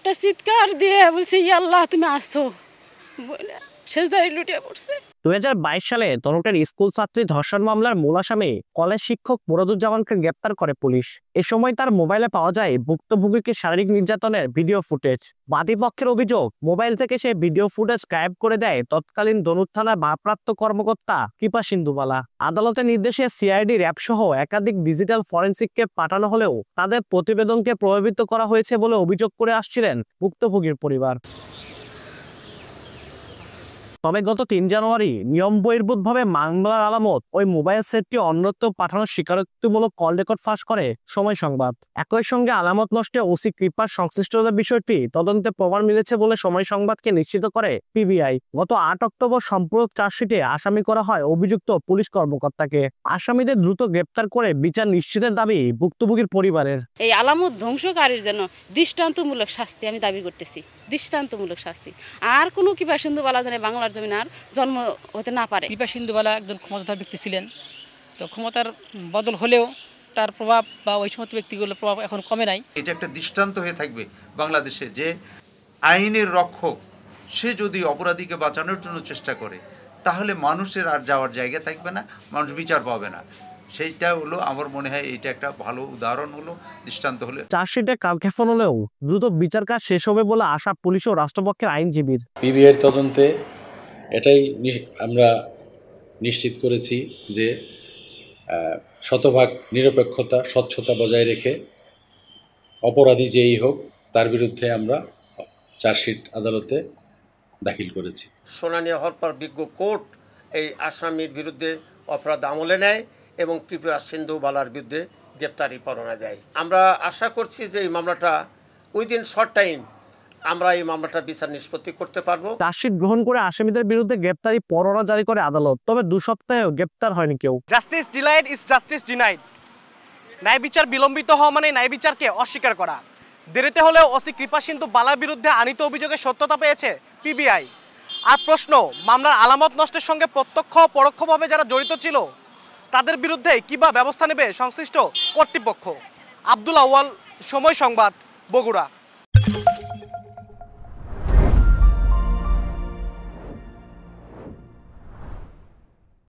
একটা চিৎকার দিয়ে বলছে ইয়া আল্লাহ তুমি আসছো বলে সেজদায় লুটিয়ে পড়ছে। 2022 সালে তরুণের স্কুল ছাত্রী ধর্ষণ মামলার মূল আসামি কলেজ শিক্ষক মুরাদুজ্জামানকে গ্রেপ্তার করে পুলিশ। এ সময় তার মোবাইলে পাওয়া যায় ভুক্তভোগীকে শারীরিক নির্যাতনের ভিডিও ফুটেজ। বাদীপক্ষের অভিযোগ, মোবাইল থেকে সে ভিডিও ফুটেজ গায়েব করে দেয় তৎকালীন দনুর থানার ভারপ্রাপ্ত কর্মকর্তা কৃপা সিন্ধুবালা। আদালতের নির্দেশে সিআইডি, র্যাব সহ একাধিক ডিজিটাল ফরেনসিককে পাঠানো হলেও তাদের প্রতিবেদনকে প্রভাবিত করা হয়েছে বলে অভিযোগ করে আসছিলেন ভুক্তভোগীর পরিবার। তবে গত 3 জানুয়ারি নিয়ম বহির্ভূতভাবে মামলার আলামত ওই মোবাইল সেটটি অন্যত্র পাঠানোর স্বীকারোক্তিমূলক কল রেকর্ড ফাঁস করে সময় সংবাদ। একই সঙ্গে আলামত নষ্টে ওসি কৃপার সংশ্লিষ্টতার বিষয়টি তদন্তে প্রমাণ মিলেছে বলে সময় সংবাদকে নিশ্চিত করে পিবিআই। গত 8 অক্টোবর সম্পূরক চার্জশিটে আসামি করা হয় অভিযুক্ত পুলিশ কর্মকর্তাকে। আসামিদের দ্রুত গ্রেপ্তার করে বিচার নিশ্চিতের দাবি ভুক্তভোগীর পরিবারের। এই আলামত ধ্বংসকারীর জন্য দৃষ্টান্তমূলক শাস্তি আমি দাবি করতেছি, দৃষ্টান্তমূলক শাস্তি। আর কোনো কৃপা সিন্ধুবালা যেন বাংলার জমিন আর জন্ম হতে না পারে। কৃপা সিন্ধুবালা একজন ক্ষমতাধর ব্যক্তি ছিলেন, তো ক্ষমতার বদল হলেও তার প্রভাব বা ওই সমস্ত ব্যক্তিগুলোর প্রভাব এখন কমে নাই। এটা একটা দৃষ্টান্ত হয়ে থাকবে বাংলাদেশে যে আইনের রক্ষক সে যদি অপরাধীকে বাঁচানোর জন্য চেষ্টা করে তাহলে মানুষের আর যাওয়ার জায়গা থাকবে না, মানুষ বিচার পাবে না। সেইটা হলো আমার মনে হয় এটা একটা ভালো উদাহরণ হলো, দৃষ্টান্ত হলো। চার্জশিটে কালক্ষেপণ হলেও দ্রুত বিচার কাজ শেষ হবে বলে আশা পুলিশ ও রাষ্ট্রপক্ষের আইনজীবীর। পিবিআই তদন্তে এটাই আমরা নিশ্চিত করেছি যে শতভাগ নিরপেক্ষতা, স্বচ্ছতা বজায় রেখে অপরাধী যেই হোক তার বিরুদ্ধে আমরা চার্জশিট আদালতে দাখিল করেছি। শুনানি হওয়ার পর বিজ্ঞ কোর্ট এই আসামির বিরুদ্ধে অপরাধ আমলে নেয় এবং কৃপা সিন্ধুবালার বিরুদ্ধে গ্রেপ্তারি পরোয়ানা দেয়। আমরা আশা করছি যে এই মামলাটা উইদিন শর্ট টাইম আমরা এই মামলাটা বিচার নিষ্পত্তি করতে পারবো। চার্জশিট গ্রহণ করে আসামিদের বিরুদ্ধে গ্রেপ্তারি পরোয়ানা জারি করে আদালত। তবে 2 সপ্তাহেও গ্রেপ্তার হয়নি কেউ। Justice delayed is justice denied. ন্যায় বিচার বিলম্বিত হওয়া মানে ন্যায় বিচারকে অস্বীকার করা। দেরিতে হলেও ওসি কৃপা সিন্ধুবালার বিরুদ্ধে আনিত অভিযোগের সত্যতা পেয়েছে পিবিআই। আর প্রশ্ন, মামলার আলামত নষ্টের সঙ্গে প্রত্যক্ষ ও পরোক্ষভাবে যারা জড়িত ছিল তাদের বিরুদ্ধে কিবা ব্যবস্থা নেবে সংশ্লিষ্ট কর্তৃপক্ষ। আব্দুল আউয়াল, সময় সংবাদ, বগুড়া।